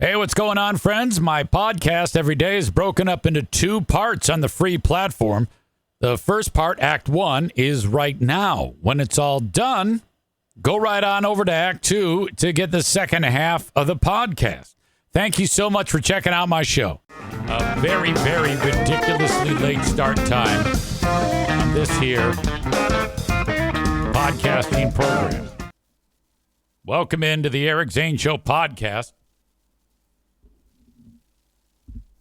Hey, what's going on, friends? My podcast every day is broken up into two parts on the free platform. The first part, Act 1, is right now. When it's all done, go right on over to Act 2 to get the second half of the podcast. Thank you so much for checking out my show. A very, very ridiculously late start time on this here podcasting program. Welcome into the Eric Zane Show podcast.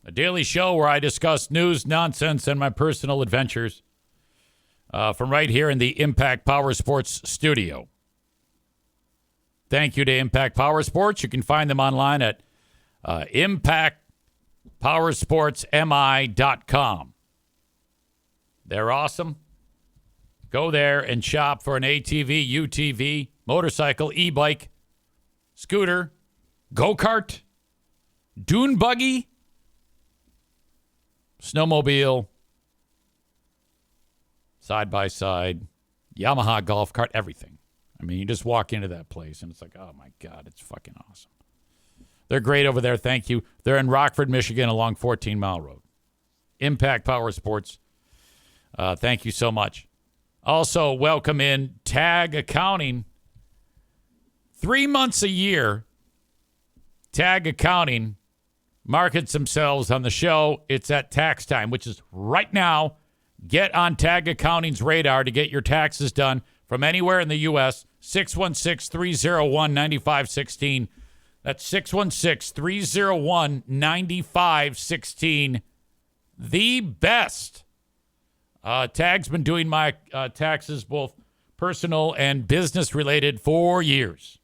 A daily show where I discuss news, nonsense, and my personal adventures from right here in the Impact Power Sports studio. Thank you to Impact Power Sports. You can find them online at impactpowersportsmi.com. They're awesome. Go there and shop for an ATV, UTV, motorcycle, e-bike, scooter, go-kart, dune buggy, snowmobile, side-by-side, Yamaha golf cart, everything. I mean, you just walk into that place, and it's like, oh, my God, it's fucking awesome. They're great over there. Thank you. They're in Rockford, Michigan, along 14 Mile Road. Impact Power Sports. Thank you so much. Also, welcome in Tag Accounting. 3 months a year, Tag Accounting markets themselves on the show. It's at tax time, which is right now. Get on Tag Accounting's radar to get your taxes done from anywhere in the U.S. 616-301-9516. That's 616-301-9516. The best. Tag's been doing my taxes, both personal and business related, for years.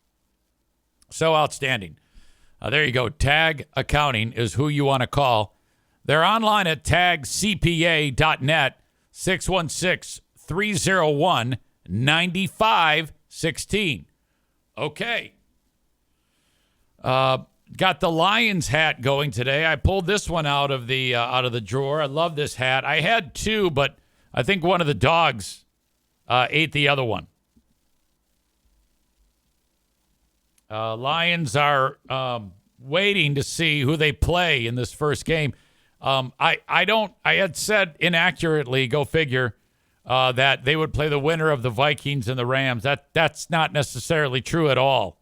So outstanding. There you go. Tag Accounting is who you want to call. They're online at tagcpa.net, 616-301-9516. Okay. Got the Lions hat going today. I pulled this one out of the drawer. I love this hat. I had two, but I think one of the dogs ate the other one. Lions are waiting to see who they play in this first game. I had said inaccurately, go figure, that they would play the winner of the Vikings and the Rams. That's not necessarily true at all.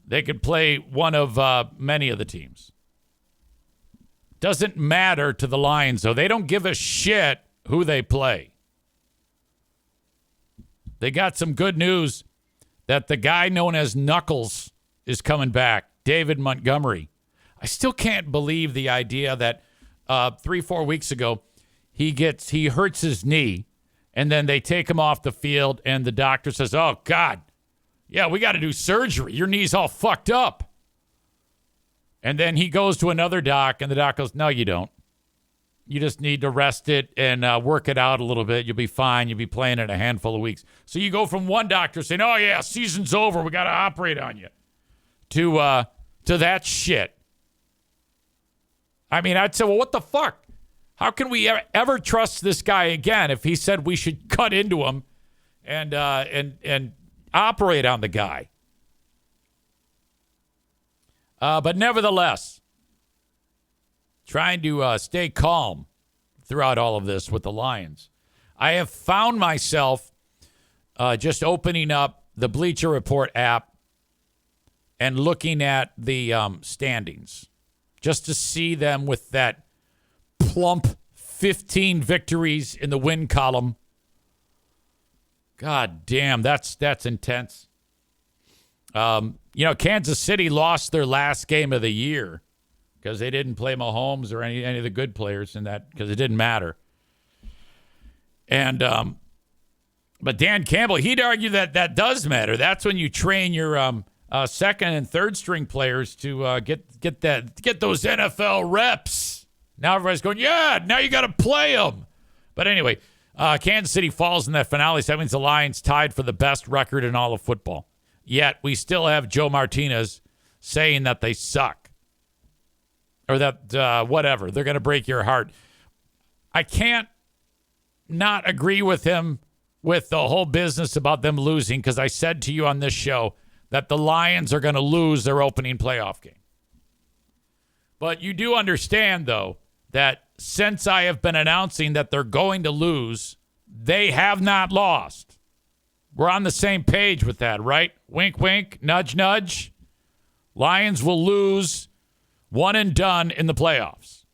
They could play one of many of the teams. Doesn't matter to the Lions, though. They don't give a shit who they play. They got some good news that the guy known as Knuckles is coming back, David Montgomery. I still can't believe the idea that 3-4 weeks ago he hurts his knee, and then they take him off the field, and the doctor says, "Oh God, yeah, we got to do surgery. Your knee's all fucked up." And then he goes to another doc, and the doc goes, "No, you don't. You just need to rest it and work it out a little bit. You'll be fine. You'll be playing in a handful of weeks." So you go from one doctor saying, "Oh, yeah, season's over. We got to operate on you," to that shit. I mean, I'd say, well, what the fuck? How can we ever trust this guy again if he said we should cut into him and operate on the guy? But nevertheless, trying to stay calm throughout all of this with the Lions. I have found myself just opening up the Bleacher Report app and looking at the standings just to see them with that plump 15 victories in the win column. God damn, that's intense. Kansas City lost their last game of the year because they didn't play Mahomes or any of the good players in that, because it didn't matter. And but Dan Campbell, he'd argue that does matter. That's when you train your second and third string players to get those NFL reps. Now everybody's going, yeah, now you got to play them. But anyway, Kansas City falls in that finale. So that means the Lions tied for the best record in all of football. Yet we still have Joe Martinez saying that they suck. Or that whatever, they're going to break your heart. I can't not agree with him with the whole business about them losing, because I said to you on this show that the Lions are going to lose their opening playoff game. But you do understand, though, that since I have been announcing that they're going to lose, they have not lost. We're on the same page with that, right? Wink, wink, nudge, nudge. Lions will lose, one and done in the playoffs.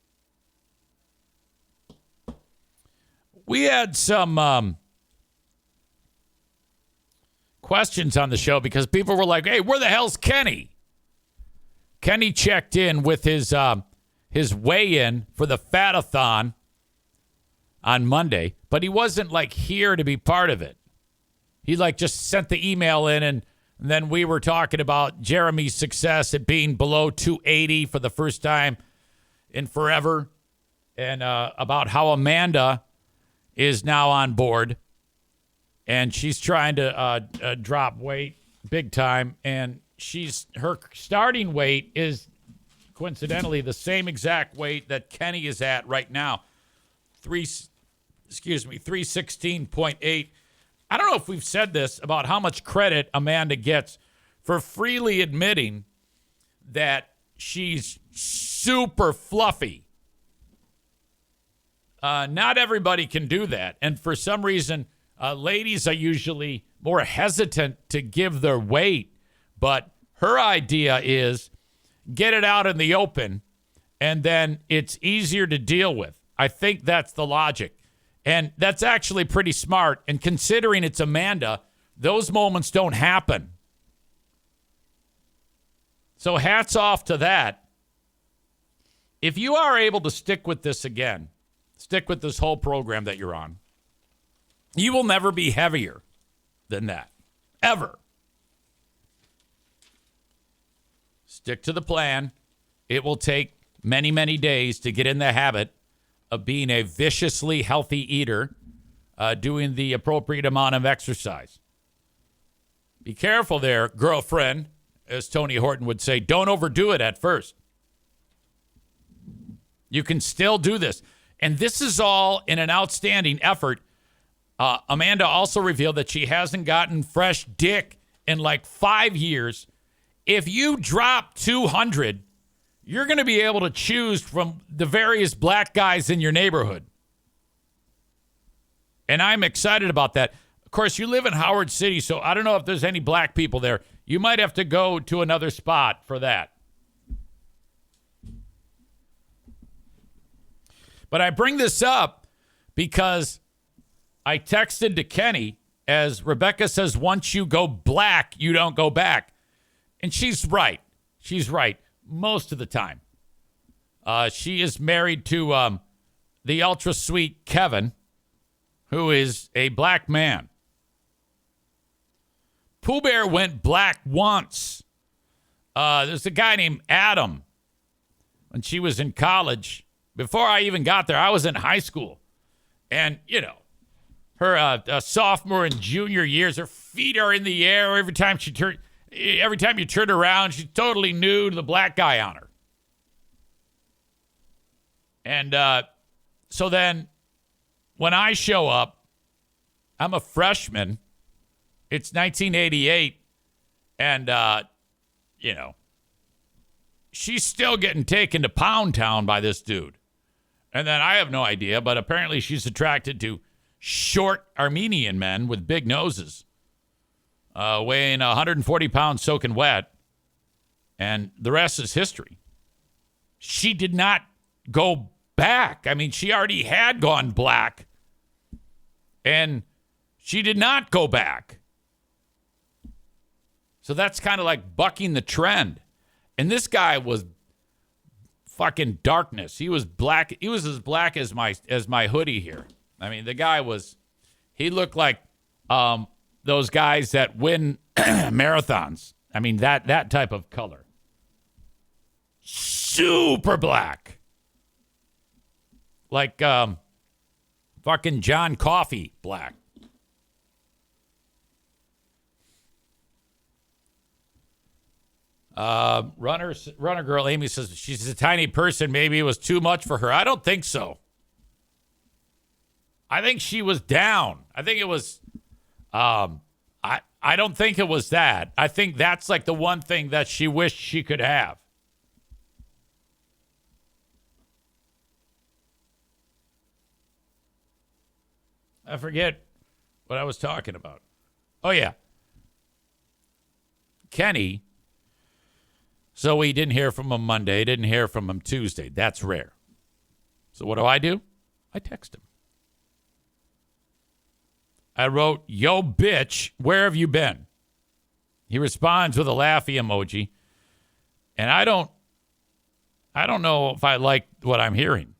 We had some questions on the show because people were like, hey, where the hell's Kenny? Kenny checked in with his weigh-in for the Fat-a-thon on Monday, but he wasn't like here to be part of it. He like just sent the email in, and then we were talking about Jeremy's success at being below 280 for the first time in forever, and about how Amanda is now on board, and she's trying to drop weight big time, and her starting weight is coincidentally the same exact weight that Kenny is at right now, 316.8. I don't know if we've said this about how much credit Amanda gets for freely admitting that she's super fluffy. Not everybody can do that. And for some reason, ladies are usually more hesitant to give their weight. But her idea is get it out in the open, and then it's easier to deal with. I think that's the logic. And that's actually pretty smart. And considering it's Amanda, those moments don't happen. So hats off to that. If you are able to stick with this again, stick with this whole program that you're on, you will never be heavier than that. Ever. Stick to the plan. It will take many, many days to get in the habit of being a viciously healthy eater, doing the appropriate amount of exercise. Be careful there, girlfriend, as Tony Horton would say. Don't overdo it at first. You can still do this. And this is all in an outstanding effort. Amanda also revealed that she hasn't gotten fresh dick in like 5 years. If you drop 200, you're going to be able to choose from the various black guys in your neighborhood. And I'm excited about that. Of course, you live in Howard City, so I don't know if there's any black people there. You might have to go to another spot for that. But I bring this up because I texted to Kenny, as Rebecca says, once you go black, you don't go back. And she's right. She's right most of the time. She is married to the ultra sweet Kevin, who is a black man. Pooh Bear went black once. There's a guy named Adam when she was in college. Before I even got there, I was in high school. And, you know, her sophomore and junior years, her feet are in the air every time you turn around. She's totally nude, the black guy on her. And so then when I show up, I'm a freshman. It's 1988. And, you know, she's still getting taken to Pound Town by this dude. And then I have no idea, but apparently she's attracted to short Armenian men with big noses, weighing 140 pounds soaking wet. And the rest is history. She did not go back. I mean, she already had gone black. And she did not go back. So that's kind of like bucking the trend. And this guy was fucking darkness. He was black. He was as black as my hoodie here. I mean, the guy he looked like those guys that win marathons. I mean, that type of color. Super black. Like fucking John Coffey black. Runner girl Amy says she's a tiny person. Maybe it was too much for her. I don't think so. I think she was down. I think it was. I I don't think it was that. I think that's like the one thing that she wished she could have. I forget what I was talking about. Oh, yeah. Kenny. So we didn't hear from him Monday, didn't hear from him Tuesday. That's rare. So what do? I text him. I wrote, "Yo, bitch, where have you been?" He responds with a laughy emoji. And I don't know if I like what I'm hearing.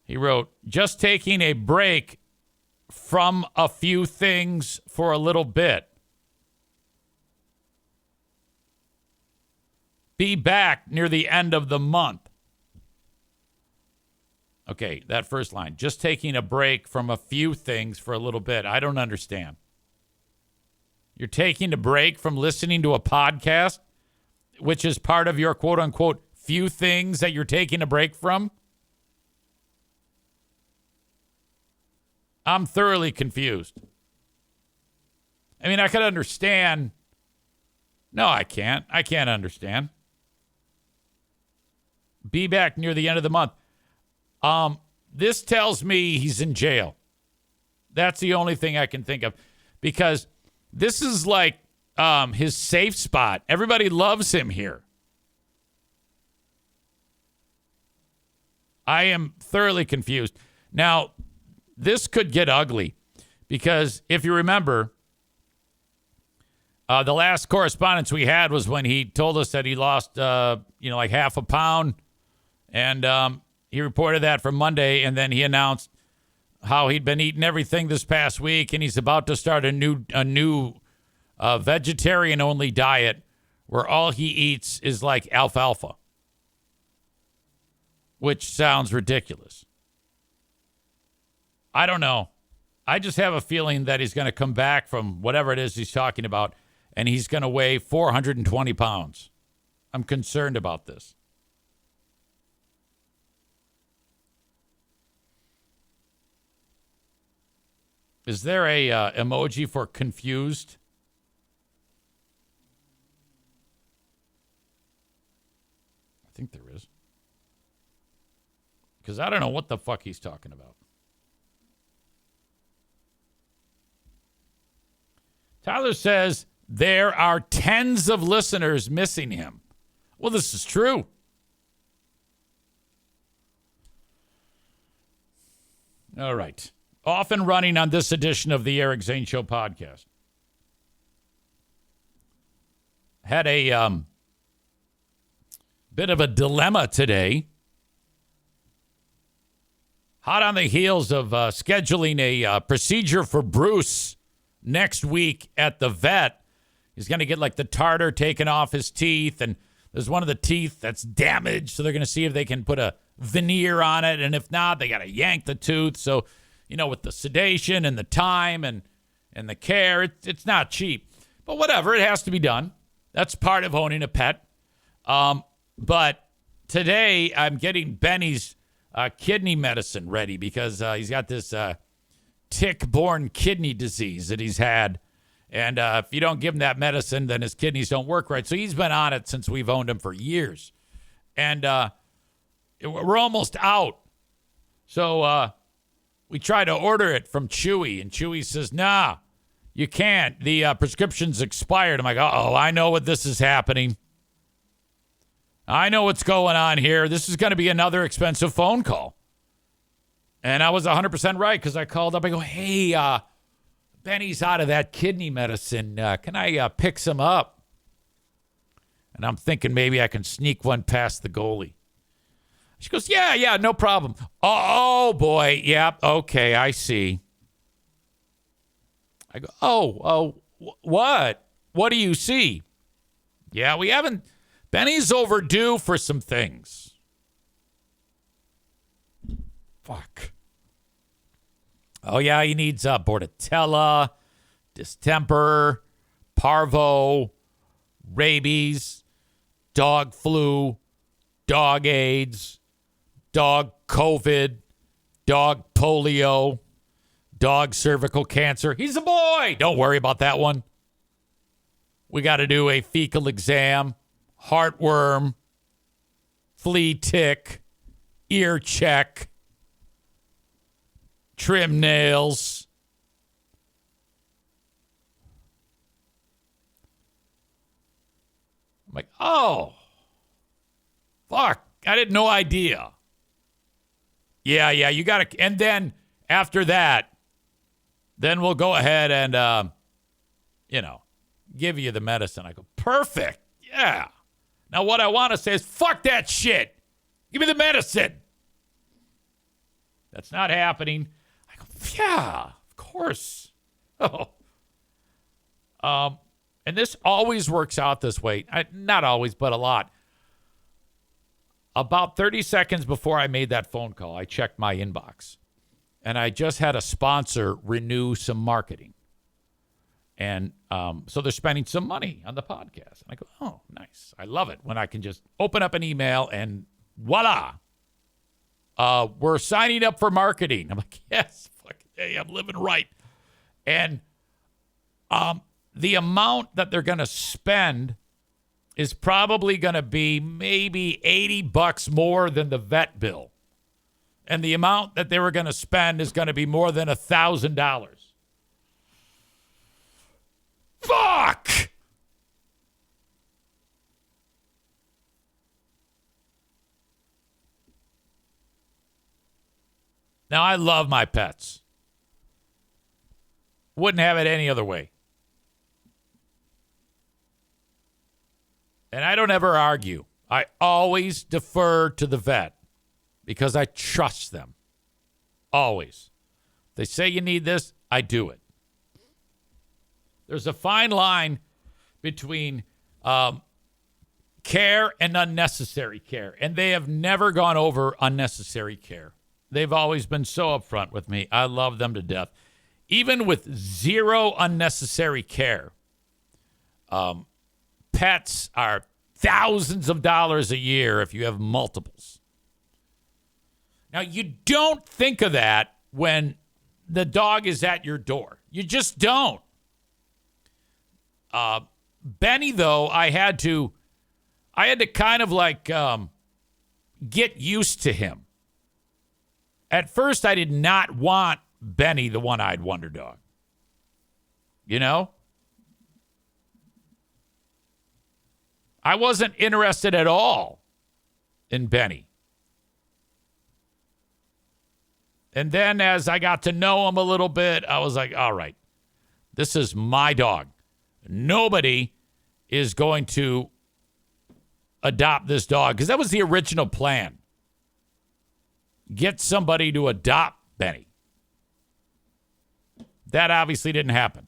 He wrote, "Just taking a break from a few things for a little bit. Be back near the end of the month." Okay, that first line. Just taking a break from a few things for a little bit. I don't understand. You're taking a break from listening to a podcast, which is part of your quote unquote few things that you're taking a break from? I'm thoroughly confused. I mean, I could understand. No, I can't. I can't understand. Be back near the end of the month. This tells me he's in jail. That's the only thing I can think of, because this is like his safe spot. Everybody loves him here. I am thoroughly confused. Now, this could get ugly, because if you remember, the last correspondence we had was when he told us that he lost, like half a pound, and he reported that for Monday, and then he announced how he'd been eating everything this past week, and he's about to start a new vegetarian-only diet where all he eats is like alfalfa, which sounds ridiculous. I don't know. I just have a feeling that he's going to come back from whatever it is he's talking about, and he's going to weigh 420 pounds. I'm concerned about this. Is there a emoji for confused? I think there is. Because I don't know what the fuck he's talking about. Tyler says there are tens of listeners missing him. Well, this is true. All right. Off and running on this edition of the Eric Zane Show podcast. Had a bit of a dilemma today. Hot on the heels of scheduling a procedure for Bruce next week at the vet. He's going to get like the tartar taken off his teeth, and there's one of the teeth that's damaged, so they're going to see if they can put a veneer on it, and if not, they got to yank the tooth. So, with the sedation and the time and the care, it's not cheap. But whatever, it has to be done. That's part of owning a pet. But today I'm getting Benny's kidney medicine ready, because he's got this tick-borne kidney disease that he's had. And if you don't give him that medicine, then his kidneys don't work right. So he's been on it since we've owned him for years. And we're almost out. So we try to order it from Chewy, and Chewy says, "Nah, you can't. The prescription's expired." I'm like, "Uh-oh, I know what this is happening. I know what's going on here. This is going to be another expensive phone call." And I was 100% right, because I called up. I go, "Hey, Benny's out of that kidney medicine. Can I pick some up?" And I'm thinking maybe I can sneak one past the goalie. She goes, yeah, no problem. Oh, boy. Yep. Okay, I see. I go, oh, what? What do you see? Yeah, we haven't. Benny's overdue for some things. Fuck. Oh, yeah, he needs Bordetella, distemper, parvo, rabies, dog flu, dog AIDS, dog COVID, dog polio, dog cervical cancer. He's a boy. Don't worry about that one. We got to do a fecal exam, heartworm, flea tick, ear check, trim nails. I'm like, oh, fuck. I had no idea. Yeah, you got to. And then after that, then we'll go ahead and, give you the medicine. I go, perfect. Yeah. Now what I want to say is, fuck that shit. Give me the medicine. That's not happening. I go, yeah, of course. Oh. And this always works out this way. Not always, but a lot. About 30 seconds before I made that phone call, I checked my inbox. And I just had a sponsor renew some marketing. And so they're spending some money on the podcast. And I go, oh, nice. I love it when I can just open up an email and voila. We're signing up for marketing. I'm like, yes, fucking hey, I'm living right. And the amount that they're going to spend is probably going to be maybe $80 more than the vet bill. And the amount that they were going to spend is going to be more than $1,000. Fuck! Now, I love my pets. Wouldn't have it any other way. And I don't ever argue. I always defer to the vet because I trust them. Always. They say you need this, I do it. There's a fine line between care and unnecessary care. And they have never gone over unnecessary care. They've always been so upfront with me. I love them to death. Even with zero unnecessary care, pets are thousands of dollars a year if you have multiples. Now, you don't think of that when the dog is at your door. You just don't. Benny, though, I had to kind of like get used to him. At first, I did not want Benny, the one-eyed wonder dog. You know? I wasn't interested at all in Benny. And then as I got to know him a little bit, I was like, all right, this is my dog. Nobody is going to adopt this dog because that was the original plan. Get somebody to adopt Benny. That obviously didn't happen.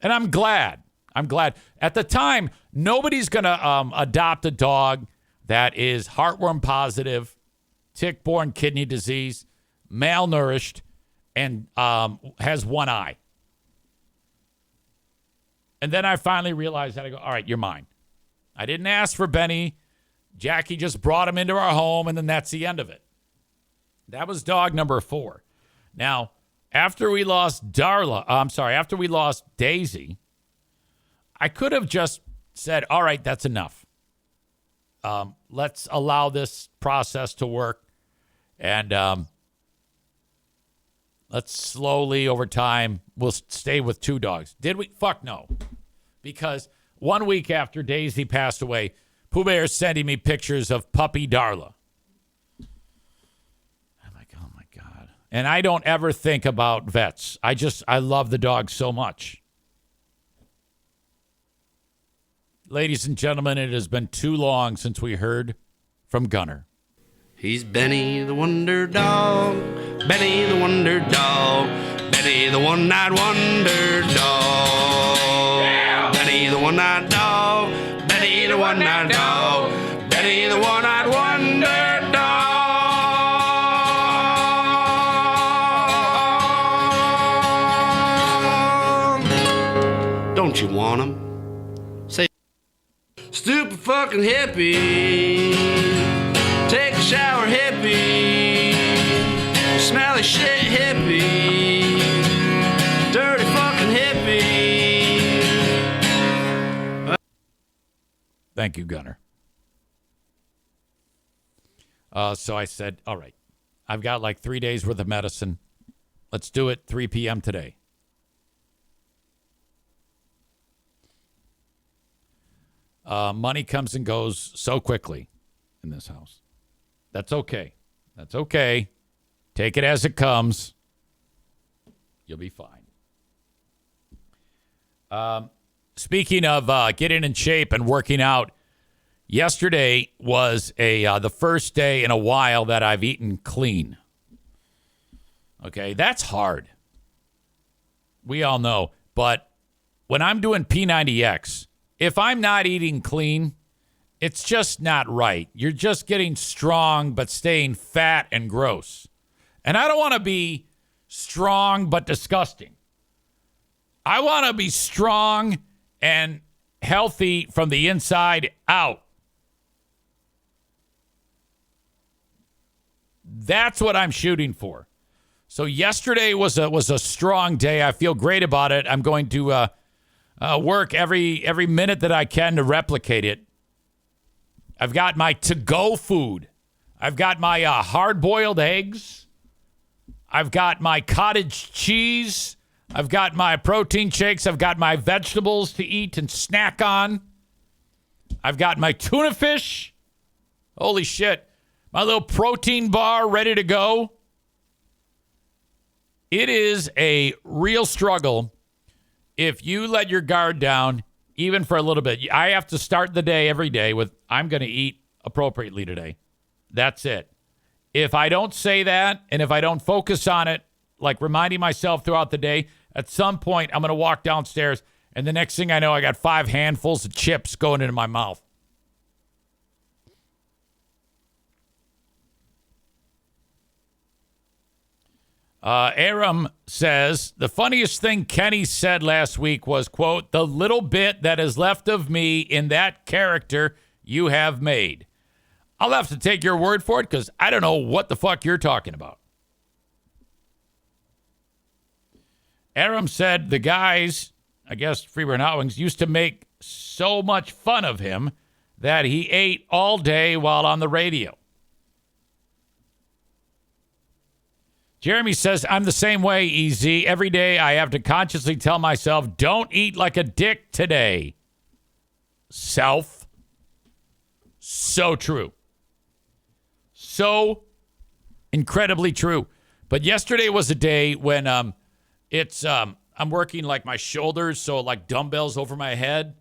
And I'm glad. At the time, nobody's going to adopt a dog that is heartworm positive, tick-borne kidney disease, malnourished, and has one eye. And then I finally realized that. I go, all right, you're mine. I didn't ask for Benny. Jackie just brought him into our home, and then that's the end of it. That was dog number 4. Now, after we lost after we lost Daisy, I could have just said, all right, that's enough. Let's allow this process to work. And let's slowly, over time, we'll stay with 2 dogs. Did we? Fuck no. Because 1 week after Daisy passed away, Pooh Bear is sending me pictures of puppy Darla. I'm like, oh, my God. And I don't ever think about vets. I love the dog so much. Ladies and gentlemen, it has been too long since we heard from Gunner. He's Benny the Wonder Dog, Benny the Wonder Dog, Benny the One-Eyed Wonder Dog. Yeah! Benny the One-Eyed Dog, Benny the One-Eyed Dog, Benny the One-Eyed Wonder Dog. Don't you want him? Say, stupid fucking hippie. Take a shower, hippie. Smelly shit, hippie. Dirty fucking hippie. Thank you, Gunner. So I said, all right, I've got like 3 days worth of medicine. Let's do it 3 p.m. today. Money comes and goes so quickly in this house. That's okay. That's okay. Take it as it comes. You'll be fine. Speaking of getting in shape and working out, yesterday was the first day in a while that I've eaten clean. Okay, that's hard. We all know. But when I'm doing P90X, if I'm not eating clean, it's just not right. You're just getting strong but staying fat and gross. And I don't want to be strong but disgusting. I want to be strong and healthy from the inside out. That's what I'm shooting for. So yesterday was a strong day. I feel great about it. I'm going to work every minute that I can to replicate it. I've got my to-go food. I've got my hard-boiled eggs. I've got my cottage cheese. I've got my protein shakes. I've got my vegetables to eat and snack on. I've got my tuna fish. Holy shit. My little protein bar ready to go. It is a real struggle if you let your guard down, even for a little bit. I have to start the day every day with, I'm going to eat appropriately today. That's it. If I don't say that, and if I don't focus on it, like reminding myself throughout the day, at some point I'm going to walk downstairs, and the next thing I know, I got 5 handfuls of chips going into my mouth. Aram says, the funniest thing Kenny said last week was, quote, the little bit that is left of me in that character you have made. I'll have to take your word for it because I don't know what the fuck you're talking about. Aram said the guys, I guess Freeburn Hot Wings, used to make so much fun of him that he ate all day while on the radio. Jeremy says, I'm the same way, EZ. Every day I have to consciously tell myself, don't eat like a dick today. Self. So true. So incredibly true. But yesterday was a day when I'm working like my shoulders, so like dumbbells over my head,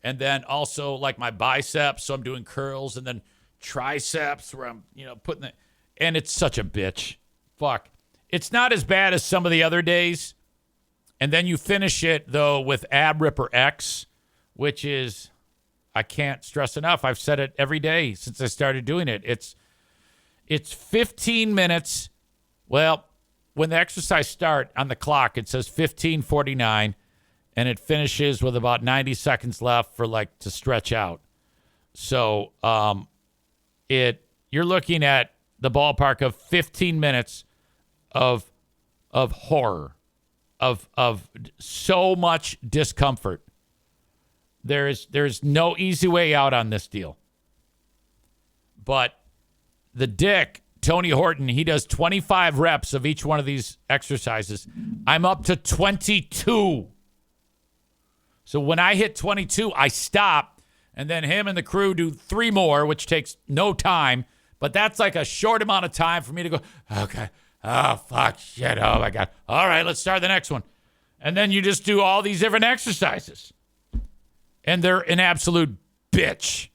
and then also like my biceps, so I'm doing curls, and then triceps where I'm, putting it, and it's such a bitch. Fuck. It's not as bad as some of the other days. And then you finish it, though, with Ab Ripper X, which is, I can't stress enough. I've said it every day since I started doing it. It's 15 minutes. Well, when the exercise starts on the clock, it says 15:49, and it finishes with about 90 seconds left for to stretch out. So you're looking at the ballpark of 15 minutes of horror, of so much discomfort. There's no easy way out on this deal. But the dick, Tony Horton, he does 25 reps of each one of these exercises. I'm up to 22. So when I hit 22, I stop, and then him and the crew do 3 more, which takes no time. But that's like a short amount of time for me to go, okay, oh, fuck, shit, oh, my God. All right, let's start the next one. And then you just do all these different exercises. And they're an absolute bitch.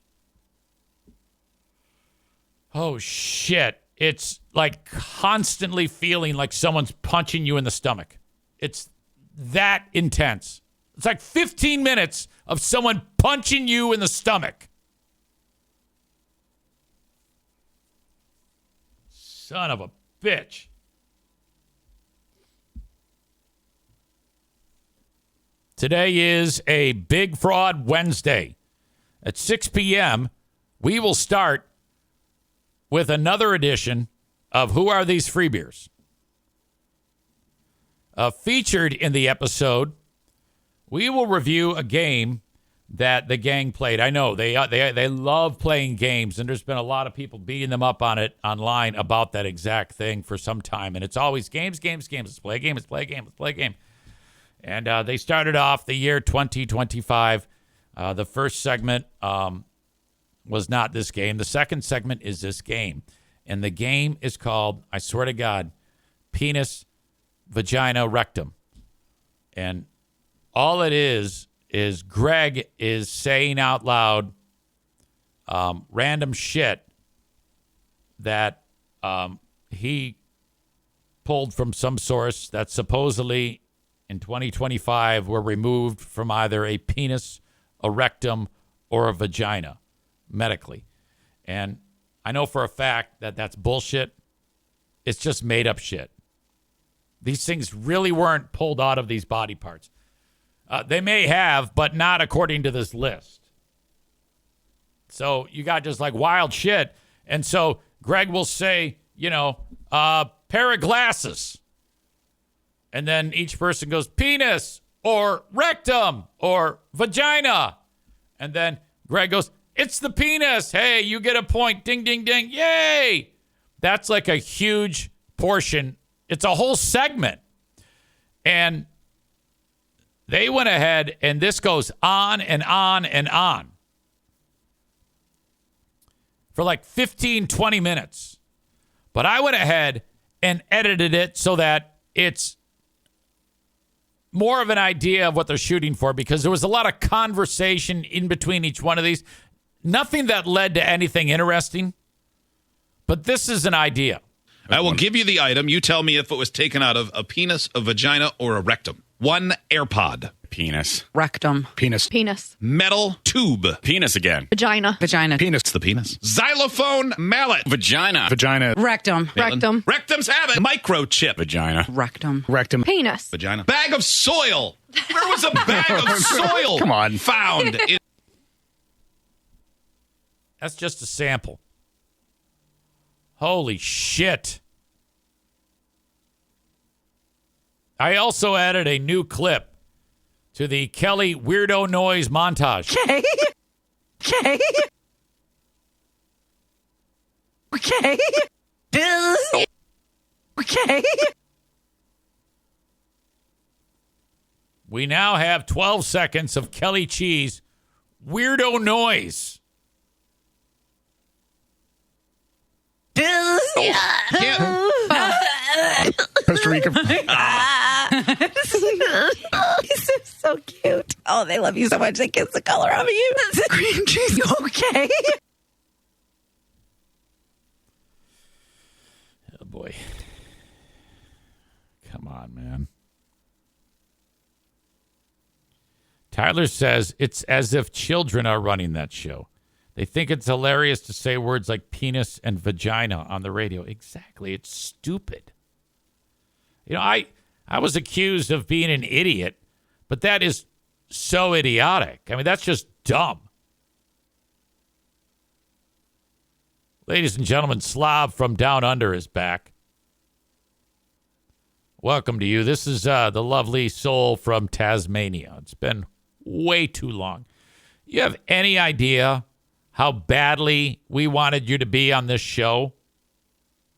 Oh, shit. It's like constantly feeling like someone's punching you in the stomach. It's that intense. It's like 15 minutes of someone punching you in the stomach. Son of a bitch. Today is a Big Fraud Wednesday. At 6 p.m., we will start with another edition of Who Are These Free Beers? Featured in the episode, we will review a game that the gang played. I know they love playing games, and there's been a lot of people beating them up on it online about that exact thing for some time. And it's always games. Let's play a game. Let's play a game. Let's play a game. And they started off the year 2025. The first segment was not this game. The second segment is this game. And the game is called, I swear to God, Penis, Vagina, Rectum. And all it is Greg is saying out loud random shit that he pulled from some source that supposedly in 2025 were removed from either a penis, a rectum, or a vagina medically. And I know for a fact that that's bullshit. It's just made up shit. These things really weren't pulled out of these body parts. They may have, but not according to this list. So you got just like wild shit. And so Greg will say, pair of glasses. And then each person goes, penis or rectum or vagina. And then Greg goes, it's the penis. Hey, you get a point. Ding, ding, ding. Yay. That's like a huge portion. It's a whole segment. And they went ahead, and this goes on and on and on for like 15, 20 minutes. But I went ahead and edited it so that it's more of an idea of what they're shooting for, because there was a lot of conversation in between each one of these. Nothing that led to anything interesting, but this is an idea. I will give you the item. You tell me if it was taken out of a penis, a vagina, or a rectum. 1 AirPod. Penis. Rectum. Penis. Penis. Metal tube. Penis again. Vagina. Vagina. Penis. It's the penis. Xylophone mallet. Vagina. Vagina. Rectum. Rectum. Rectums have it. Microchip. Vagina. Rectum. Rectum. Penis. Vagina. Bag of soil. Where was a bag of soil? Come on. Found. That's just a sample. Holy shit. I also added a new clip to the Kelly Weirdo Noise montage. Okay. Okay. Okay. Okay. We now have 12 seconds of Kelly Cheese Weirdo Noise. Costa Rica. He's so cute. Oh, they love you so much. They kiss the color of you. Cream cheese. Okay. Oh, boy. Come on, man. Tyler says it's as if children are running that show. They think it's hilarious to say words like penis and vagina on the radio. Exactly. It's stupid. I was accused of being an idiot, but that is so idiotic. I mean, that's just dumb. Ladies and gentlemen, Slav from Down Under is back. Welcome to you. This is the lovely soul from Tasmania. It's been way too long. You have any idea how badly we wanted you to be on this show?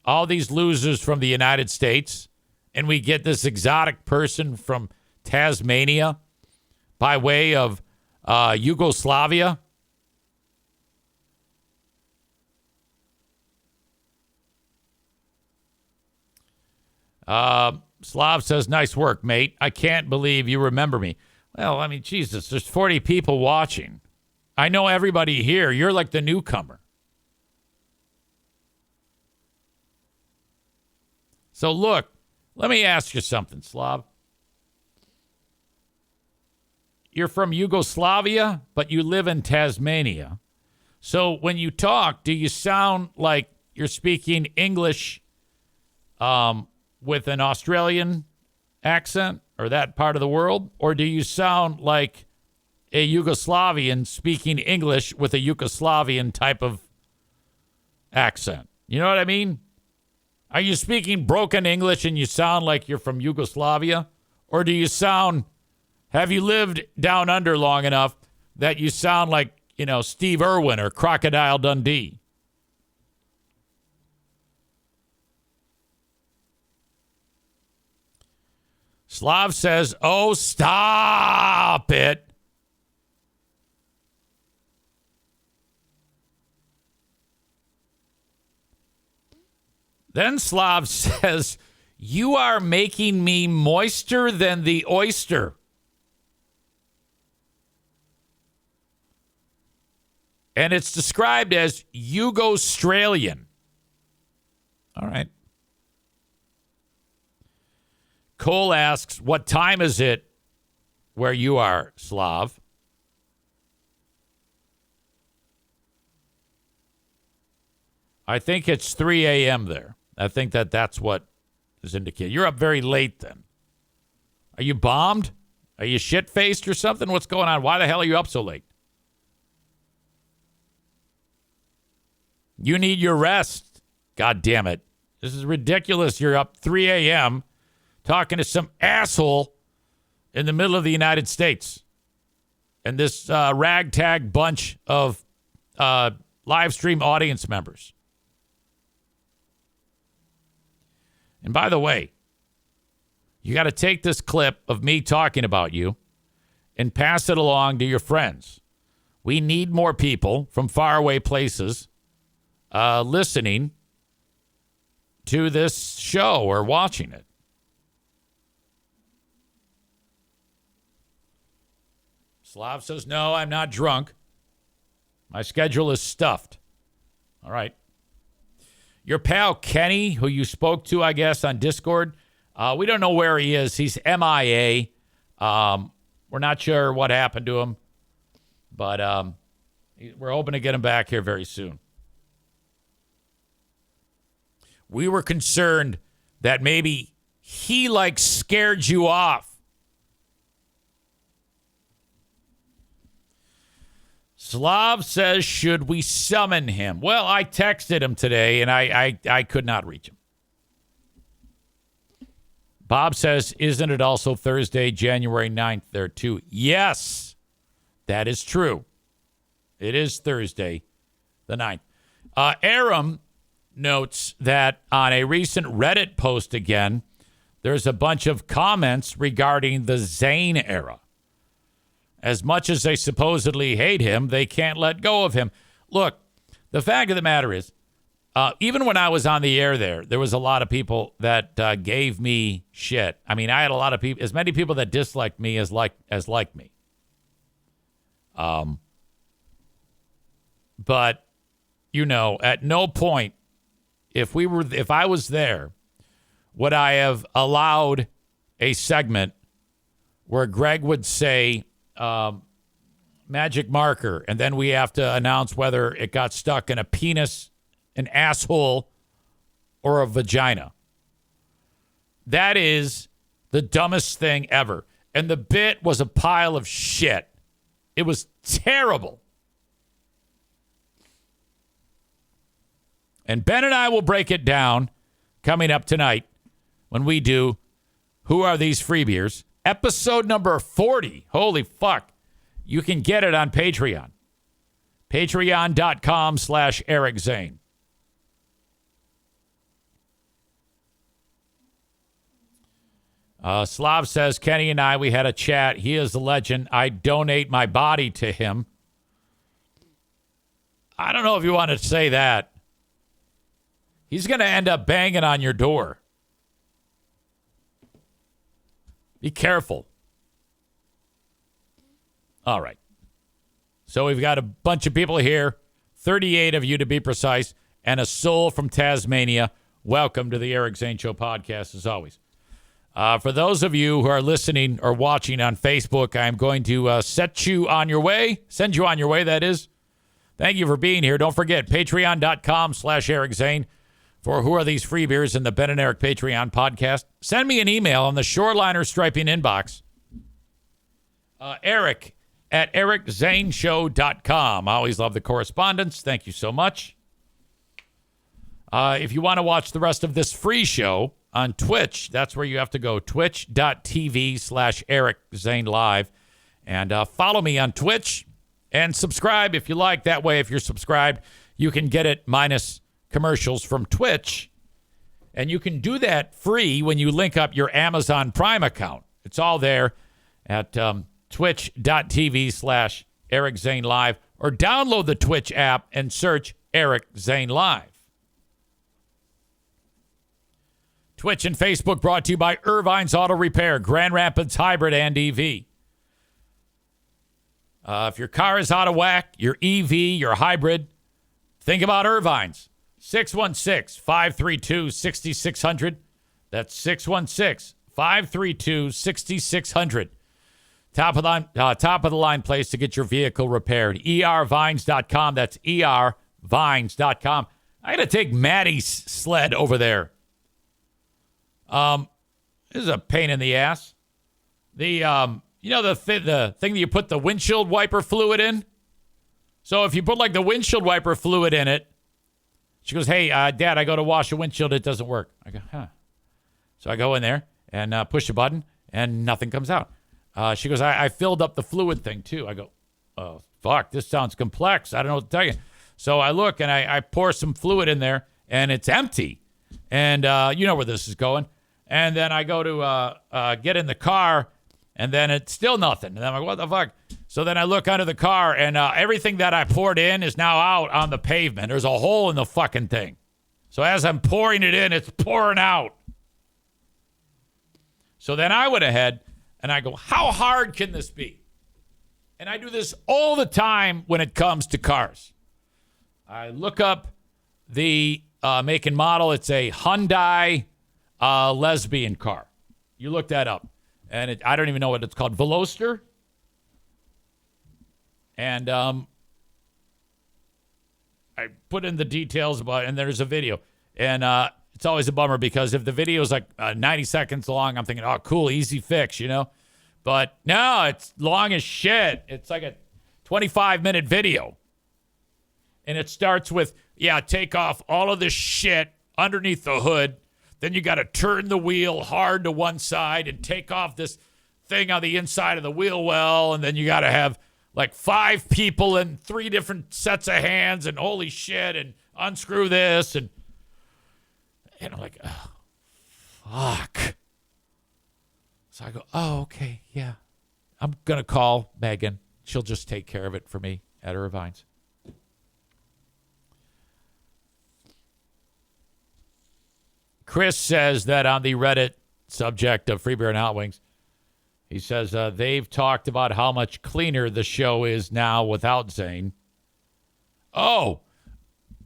All these losers from the United States, and we get this exotic person from Tasmania by way of Yugoslavia. Slav says, nice work, mate. I can't believe you remember me. Well, I mean, Jesus, there's 40 people watching. I know everybody here. You're like the newcomer. So look, let me ask you something, Slav. You're from Yugoslavia, but you live in Tasmania. So when you talk, do you sound like you're speaking English with an Australian accent or that part of the world? Or do you sound like a Yugoslavian speaking English with a Yugoslavian type of accent? You know what I mean? Are you speaking broken English and you sound like you're from Yugoslavia? Or do you sound, have you lived down under long enough that you sound like, Steve Irwin or Crocodile Dundee. Slav says, oh, stop it. Then Slav says, you are making me moister than the oyster. And it's described as Yugo-Australian. All right. Cole asks, what time is it where you are, Slav? I think it's 3 a.m. there. I think that's what is indicated. You're up very late then. Are you bombed? Are you shit-faced or something? What's going on? Why the hell are you up so late? You need your rest. God damn it. This is ridiculous. You're up 3 a.m. talking to some asshole in the middle of the United States. And this ragtag bunch of live stream audience members. And by the way, you got to take this clip of me talking about you and pass it along to your friends. We need more people from faraway places listening to this show or watching it. Slav says, no, I'm not drunk. My schedule is stuffed. All right. Your pal Kenny, who you spoke to, I guess, on Discord, we don't know where he is. He's MIA. We're not sure what happened to him, but we're hoping to get him back here very soon. We were concerned that maybe he, scared you off. Slav says, should we summon him? Well, I texted him today, and I could not reach him. Bob says, isn't it also Thursday, January 9th there, too? Yes, that is true. It is Thursday, the 9th. Aram notes that on a recent Reddit post again, there's a bunch of comments regarding the Zayn era. As much as they supposedly hate him, they can't let go of him. Look, the fact of the matter is, even when I was on the air there was a lot of people that gave me shit. I mean, I had a lot of people, as many people that disliked me as liked me. But, at no point, if I was there, would I have allowed a segment where Greg would say, magic marker, and then we have to announce whether it got stuck in a penis, an asshole, or a vagina. That is the dumbest thing ever. And the bit was a pile of shit. It was terrible. And Ben and I will break it down coming up tonight when we do Who Are These Free Beers? Episode number 40. Holy fuck. You can get it on Patreon. Patreon.com/Eric Zane. Slav says, Kenny and I, we had a chat. He is a legend. I donate my body to him. I don't know if you want to say that. He's going to end up banging on your door. Be careful. All right. So we've got a bunch of people here, 38 of you to be precise, and a soul from Tasmania. Welcome to the Eric Zane Show podcast, as always. For those of you who are listening or watching on Facebook, I'm going to send you on your way, that is. Thank you for being here. Don't forget, patreon.com/Eric Zane for Who Are These Free Beers in the Ben and Eric Patreon podcast. Send me an email on the Shoreliner Striping inbox. Eric at ericzaneshow.com. I always love the correspondence. Thank you so much. If you want to watch the rest of this free show on Twitch, that's where you have to go, twitch.tv/Eric Zane Live. And follow me on Twitch. And subscribe if you like. That way, if you're subscribed, you can get it minus commercials from Twitch. And you can do that free when you link up your Amazon Prime account. It's all there at twitch.tv/Eric Zane Live, or download the Twitch app and search Eric Zane Live. Twitch and Facebook brought to you by Irvine's Auto Repair, Grand Rapids Hybrid and EV. If your car is out of whack, your EV, your hybrid, think about Irvine's. 616-532-6600. That's 616-532-6600. Top of the line place to get your vehicle repaired. ervines.com. That's ervines.com. I got to take Maddie's sled over there. This is a pain in the ass. The the thing that you put the windshield wiper fluid in. So if you put like the windshield wiper fluid in it, she goes, "Hey, Dad, I go to wash a windshield. It doesn't work." I go, "Huh." So I go in there and push a button, and nothing comes out. She goes, I filled up the fluid thing too. I go, "Oh, fuck, this sounds complex. I don't know what to tell you." So I look and I pour some fluid in there, and it's empty. And you know where this is going. And then I go to get in the car, and then it's still nothing. And I'm like, what the fuck? So then I look under the car, and everything that I poured in is now out on the pavement. There's a hole in the fucking thing. So as I'm pouring it in, it's pouring out. So then I went ahead, and I go, how hard can this be? And I do this all the time when it comes to cars. I look up the make and model. It's a Hyundai lesbian car. You look that up. And I don't even know what it's called. Veloster? And I put in the details about it, and there's a video. And it's always a bummer because if the video is like 90 seconds long, I'm thinking, oh, cool, easy fix, you know? But no, it's long as shit. It's like a 25-minute video. And it starts with, take off all of this shit underneath the hood. Then you got to turn the wheel hard to one side and take off this thing on the inside of the wheel well. And then you got to have like 5 people and 3 different sets of hands and holy shit and unscrew this. And I'm like, oh, fuck. So I go, oh, okay, yeah. I'm going to call Megan. She'll just take care of it for me at Irvine's. Chris says that on the Reddit subject of free beer and hot wings, he says they've talked about how much cleaner the show is now without Zane. Oh,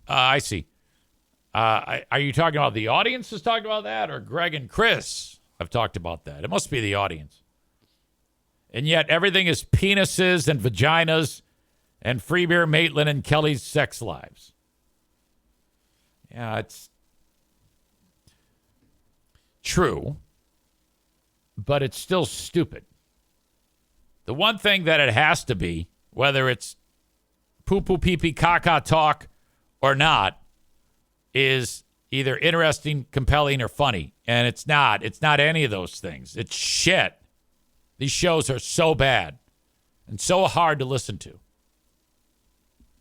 I see. Are you talking about the audience is talking about that, or Greg and Chris have talked about that? It must be the audience. And yet everything is penises and vaginas and free beer, Maitland, and Kelly's sex lives. Yeah, it's true, but it's still stupid. The one thing that it has to be, whether it's poo-poo, pee-pee, caca talk or not, is either interesting, compelling, or funny. And it's not. It's not any of those things. It's shit. These shows are so bad and so hard to listen to.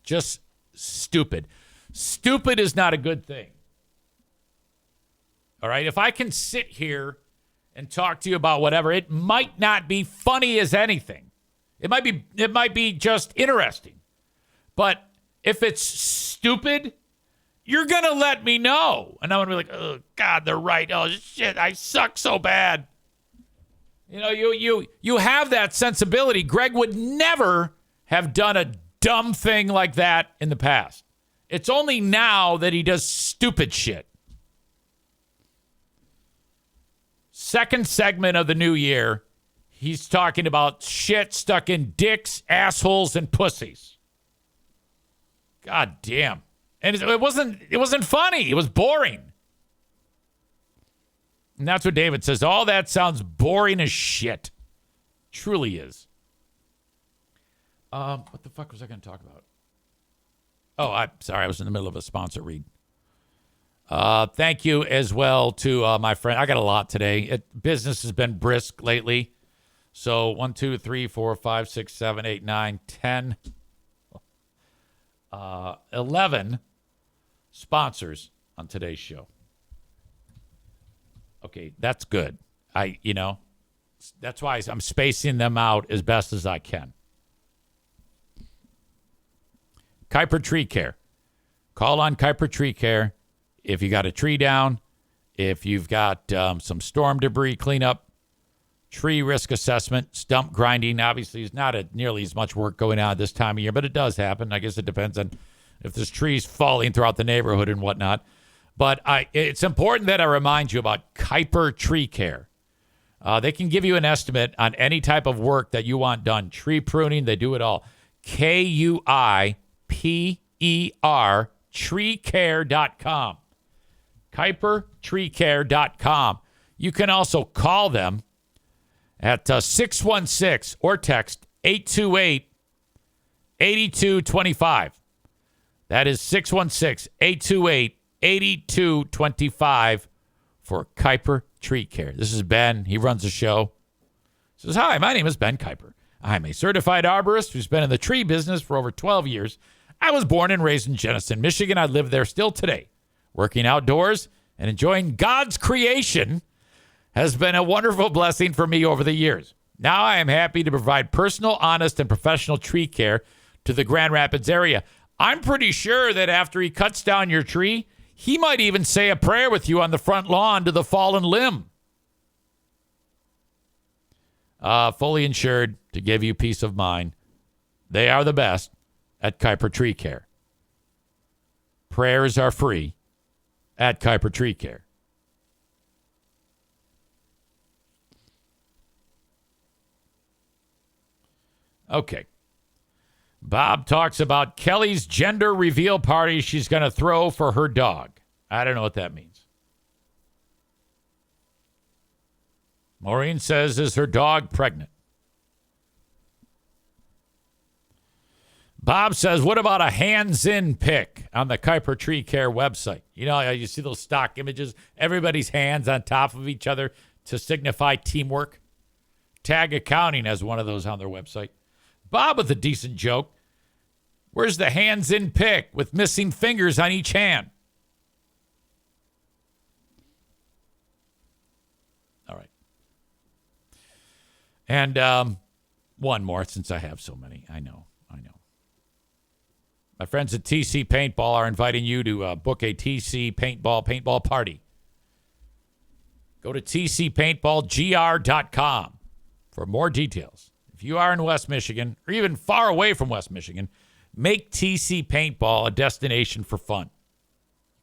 Just stupid. Stupid is not a good thing. All right, if I can sit here and talk to you about whatever, it might not be funny as anything. It might be just interesting. But if it's stupid, you're going to let me know. And I'm going to be like, oh, God, they're right. Oh, shit, I suck so bad. You know, you have that sensibility. Greg would never have done a dumb thing like that in the past. It's only now that he does stupid shit. Second segment of the new year, he's talking about shit stuck in dicks, assholes, and pussies. God damn. And it wasn't funny. It was boring. And that's what David says. All that sounds boring as shit. Truly is. What the fuck was I going to talk about? Oh, I'm sorry. I was in the middle of a sponsor read. Thank you as well to my friend. I got a lot today. Business has been brisk lately. So 1, 2, 3, 4, 5, 6, 7, 8, 9, 10. 11 sponsors on today's show. Okay, that's good. That's why I'm spacing them out as best as I can. Kuiper Tree Care. Call on Kuiper Tree Care if you got a tree down, if you've got some storm debris cleanup, tree risk assessment, stump grinding. Obviously, it's not nearly as much work going on this time of year, but it does happen. I guess it depends on if there's trees falling throughout the neighborhood and whatnot. But it's important that I remind you about Kuiper Tree Care. They can give you an estimate on any type of work that you want done. Tree pruning, they do it all. KUIPER, treecare.com. KuiperTreeCare.com. You can also call them at 616 or text 828-8225. That is 616-828-8225 for Kuiper Tree Care. This is Ben. He runs the show. He says, hi, my name is Ben Kuiper. I'm a certified arborist who's been in the tree business for over 12 years. I was born and raised in Jenison, Michigan. I live there still today. Working outdoors and enjoying God's creation has been a wonderful blessing for me over the years. Now I am happy to provide personal, honest, and professional tree care to the Grand Rapids area. I'm pretty sure that after he cuts down your tree, he might even say a prayer with you on the front lawn to the fallen limb. Fully insured to give you peace of mind. They are the best at Kuiper Tree Care. Prayers are free at Kuiper Tree Care. Okay. Bob talks about Kelly's gender reveal party she's going to throw for her dog. I don't know what that means. Maureen says, is her dog pregnant? Bob says, what about a hands-in pic on the Kuiper Tree Care website? You know, you see those stock images, everybody's hands on top of each other to signify teamwork. Tag Accounting has one of those on their website. Bob with a decent joke. Where's the hands-in pic with missing fingers on each hand? All right. And one more, since I have so many. I know. My friends at TC Paintball are inviting you to book a TC paintball party. Go to tcpaintballgr.com for more details. If you are in West Michigan, or even far away from West Michigan, make TC Paintball a destination for fun.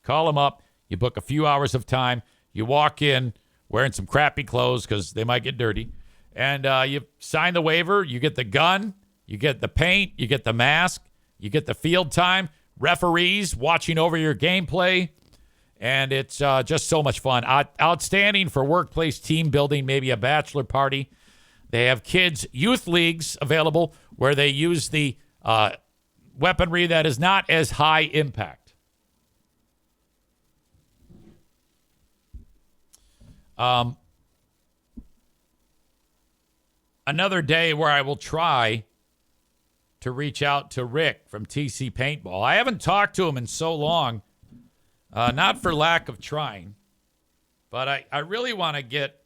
Call them up. You book a few hours of time. You walk in wearing some crappy clothes because they might get dirty. And you sign the waiver. You get the gun. You get the paint. You get the mask. You get the field time. Referees watching over your gameplay. And it's just so much fun. Outstanding for workplace team building, maybe a bachelor party. They have kids' youth leagues available where they use the weaponry that is not as high impact. Another day where I will try to reach out to Rick from TC Paintball. I haven't talked to him in so long, not for lack of trying, but I really want to get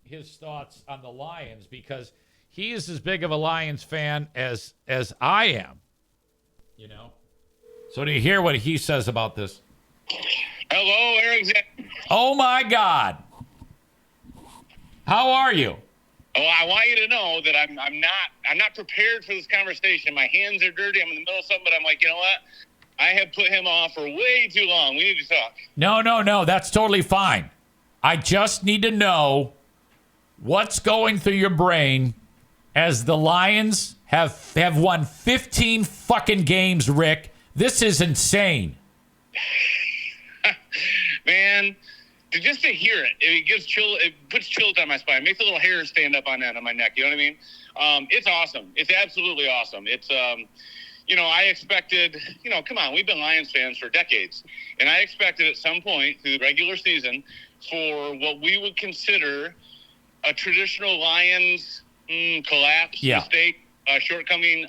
his thoughts on the Lions because he is as big of a Lions fan as I am, you know. So do you hear what he says about this? Hello, Eric. Oh my God. How are you? Oh, I want you to know that I'm not prepared for this conversation. My hands are dirty. I'm in the middle of something, but I'm like, you know what? I have put him off for way too long. We need to talk. No. That's totally fine. I just need to know what's going through your brain as the Lions have won 15 fucking games, Rick. This is insane. Man, just to hear it, it gives chill. It puts chills down my spine. It makes a little hair stand up on end on my neck. You know what I mean? It's awesome. It's absolutely awesome. It's I expected. Come on, we've been Lions fans for decades, and I expected at some point through the regular season for what we would consider a traditional Lions collapse mistake shortcoming,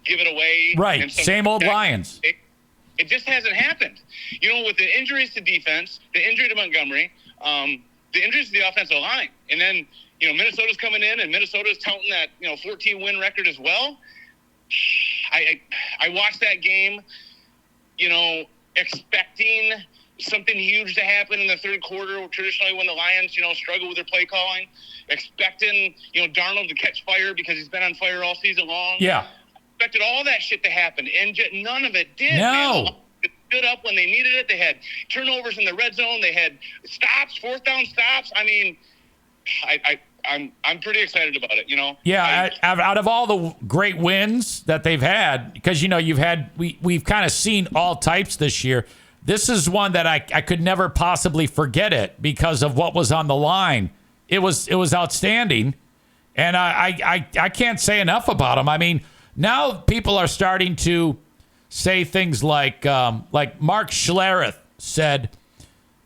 give it away. Right, and same old Lions. It just hasn't happened. With the injuries to defense, the injury to Montgomery, the injuries to the offensive line, and then Minnesota's coming in, and Minnesota's touting that 14-win record as well. I watched that game, expecting something huge to happen in the third quarter. Traditionally, when the Lions, struggle with their play calling, expecting Darnold to catch fire because he's been on fire all season long. Yeah, expected all that shit to happen, and none of it did. No. Man. It stood up when they needed it. They had turnovers in the red zone. They had stops, fourth down stops. I mean, I'm pretty excited about it. Yeah, out of all the great wins that they've had, because we've kind of seen all types this year. This is one that I could never possibly forget it because of what was on the line. It was outstanding, and I can't say enough about them. I mean, now people are starting to say things like Mark Schlereth said,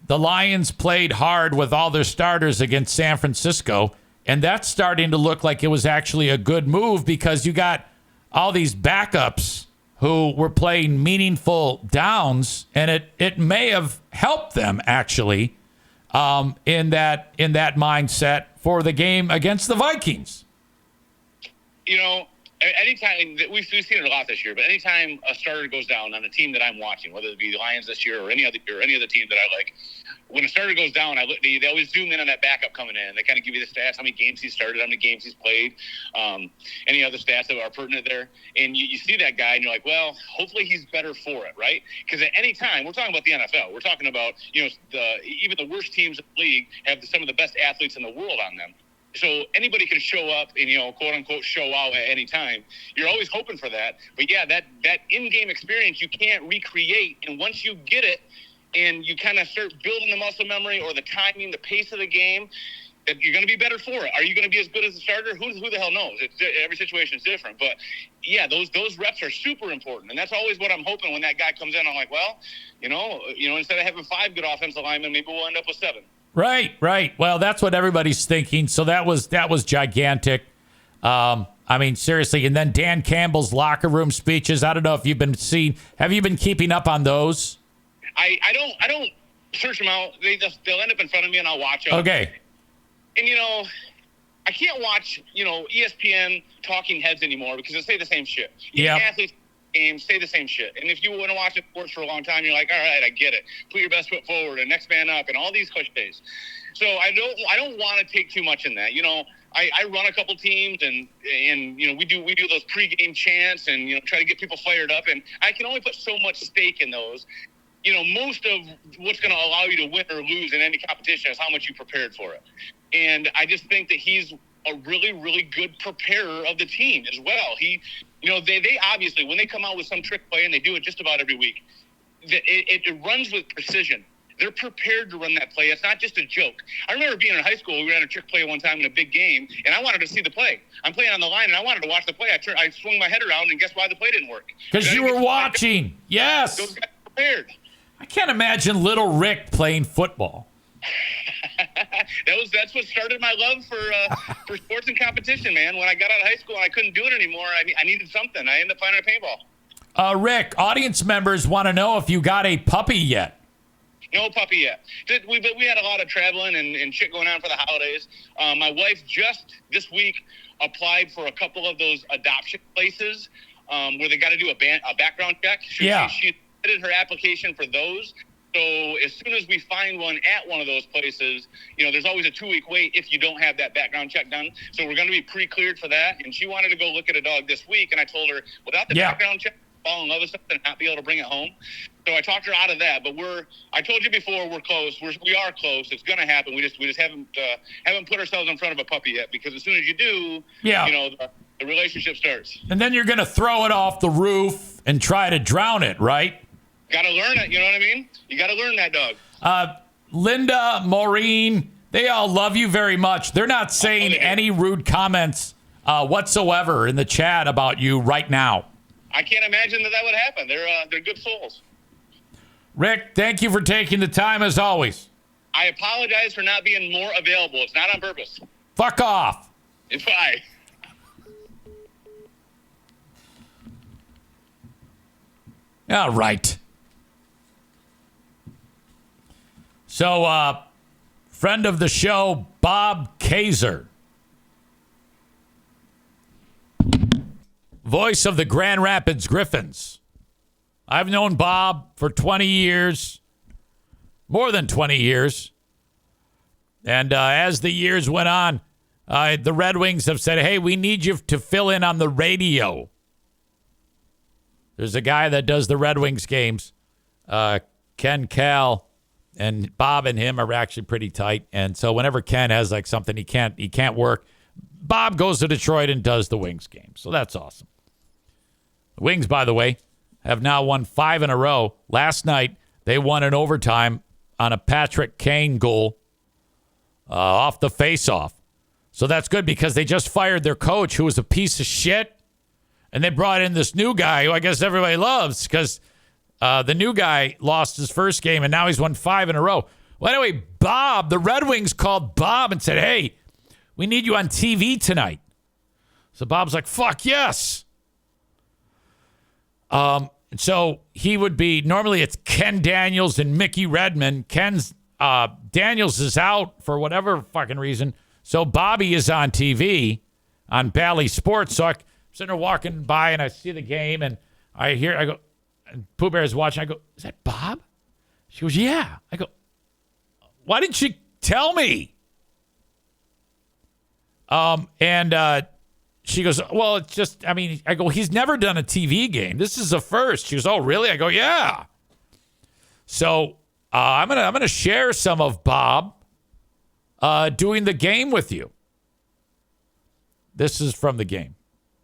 the Lions played hard with all their starters against San Francisco, and that's starting to look like it was actually a good move because you got all these backups who were playing meaningful downs, and it may have helped them actually in that mindset for the game against the Vikings. Anytime we've seen it a lot this year, but anytime a starter goes down on a team that I'm watching, whether it be the Lions this year or any other team that I like, when a starter goes down, they always zoom in on that backup coming in. They kind of give you the stats, how many games he's started, how many games he's played, any other stats that are pertinent there. And you see that guy, and you're like, well, hopefully he's better for it, right? Because at any time, we're talking about the NFL. We're talking about, even the worst teams in the league have some of the best athletes in the world on them. So anybody can show up and, quote unquote, show out at any time. You're always hoping for that. But yeah, that in-game experience you can't recreate. And once you get it and you kind of start building the muscle memory or the timing, the pace of the game, that you're going to be better for it. Are you going to be as good as a starter? Who the hell knows? Every situation is different. But yeah, those reps are super important. And that's always what I'm hoping when that guy comes in. I'm like, well, instead of having 5 good offensive linemen, maybe we'll end up with 7. Right. Well, that's what everybody's thinking. So that was gigantic. I mean, seriously. And then Dan Campbell's locker room speeches. I don't know if you've been seeing. Have you been keeping up on those? I don't search them out. They'll end up in front of me and I'll watch them. Okay. And I can't watch ESPN talking heads anymore because they say the same shit. Yeah. Athletes games say the same shit. And if you want to watch sports for a long time, you're like, all right, I get it. Put your best foot forward and next man up and all these cliches. So I don't want to take too much in that. I run a couple teams and we do those pregame chants and try to get people fired up, and I can only put so much stake in those. Most of what's going to allow you to win or lose in any competition is how much you prepared for it. And I just think that he's a really, really good preparer of the team as well. They obviously, when they come out with some trick play, and they do it just about every week, it runs with precision. They're prepared to run that play. It's not just a joke. I remember being in high school, we ran a trick play one time in a big game, and I wanted to see the play. I'm playing on the line, and I wanted to watch the play. I swung my head around, and guess why the play didn't work? Because you were watching. Yes. Those guys are prepared. I can't imagine little Rick playing football. That's what started my love for sports and competition, man. When I got out of high school and I couldn't do it anymore, I needed something. I ended up finding a paintball. Rick, audience members want to know if you got a puppy yet. No puppy yet. We had a lot of traveling and shit going on for the holidays. My wife just this week applied for a couple of those adoption places where they got to do a background check. She submitted her application for those. So as soon as we find one at one of those places, there's always a 2-week wait if you don't have that background check done. So we're going to be pre-cleared for that. And she wanted to go look at a dog this week. And I told her, without the background check, fall in love with something and not be able to bring it home. So I talked her out of that. But I told you before, we're close. We are close. It's going to happen. We just haven't put ourselves in front of a puppy yet, because as soon as you do, the relationship starts. And then you're going to throw it off the roof and try to drown it, right? Got to learn it, you know what I mean? You got to learn that dog. Linda, Maureen, they all love you very much. They're not saying any rude comments whatsoever in the chat about you right now. I can't imagine that would happen. They're good souls. Rick, thank you for taking the time as always. I apologize for not being more available. It's not on purpose. Fuck off. Bye. All right. So, friend of the show, Bob Kaiser. Voice of the Grand Rapids Griffins. I've known Bob for 20 years, more than 20 years. And as the years went on, the Red Wings have said, hey, we need you to fill in on the radio. There's a guy that does the Red Wings games, Ken Cal, and Bob and him are actually pretty tight. And so whenever Ken has like something he can't work, Bob goes to Detroit and does the Wings game. So that's awesome. The Wings, by the way, have now won 5 in a row. Last night, they won in overtime on a Patrick Kane goal off the face-off. So that's good because they just fired their coach, who was a piece of shit, and they brought in this new guy who I guess everybody loves because the new guy lost his first game, and now he's won 5 in a row. Well, anyway, Bob, the Red Wings called Bob and said, hey, we need you on TV tonight. So Bob's like, fuck yes. So he would be, normally it's Ken Daniels and Mickey Redmond. Daniels is out for whatever fucking reason. So Bobby is on TV on Bally Sports. So I'm sitting there walking by and I see the game and I go, and Pooh Bear is watching. I go, is that Bob? She goes, yeah. I go, why didn't you tell me? She goes, well, it's just, I go, he's never done a TV game. This is a first. She goes, oh, really? I go, yeah. So I'm gonna share some of Bob doing the game with you. This is from the game.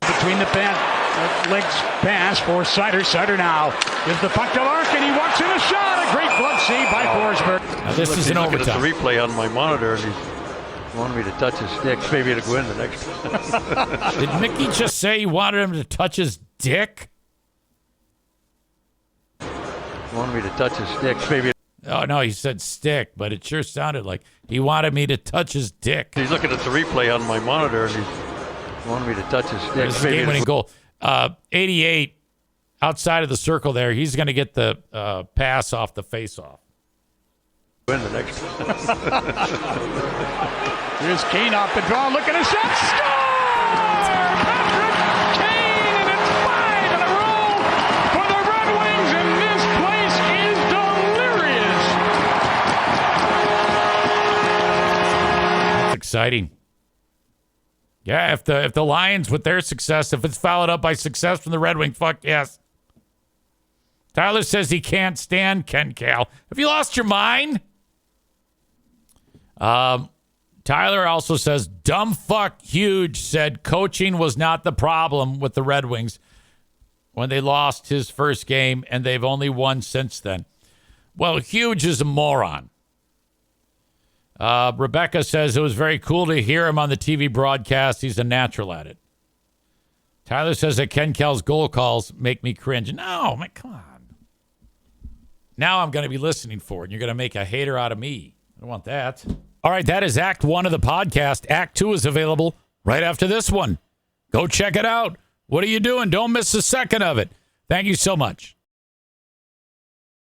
Between the legs pass for Sider. Sider now gives the puck to Larkin. He walks in a shot. A great glove save by Forsberg. Now, this is an overtime. The replay on my monitor, and he wanted me to touch his stick. Maybe to go in the next one. Did Mickey just say he wanted him to touch his dick? He wanted me to touch his stick. Maybe. Oh, no, he said stick, but it sure sounded like he wanted me to touch his dick. He's looking at the replay on my monitor, and he wanted me to touch his stick. This is a game-winning goal. 88, outside of the circle there, he's going to get the pass off the face-off. Win the next one. Here's Kane off the draw, looking at a shot. Score! Patrick Kane, and it's 5 in a row for the Red Wings, and this place is delirious. That's exciting. Yeah, if the Lions, with their success, if it's followed up by success from the Red Wing, fuck yes. Tyler says he can't stand Ken Cal. Have you lost your mind? Tyler also says, dumb fuck huge said coaching was not the problem with the Red Wings when they lost his first game, and they've only won since then. Well, huge is a moron. Rebecca says it was very cool to hear him on the TV broadcast. He's a natural at it. Tyler says that Ken Cal's goal calls make me cringe. No, man, come on. Now I'm going to be listening for it, and you're going to make a hater out of me. I don't want that. All right, that is Act 1 of the podcast. Act 2 is available right after this one. Go check it out. What are you doing? Don't miss a second of it. Thank you so much.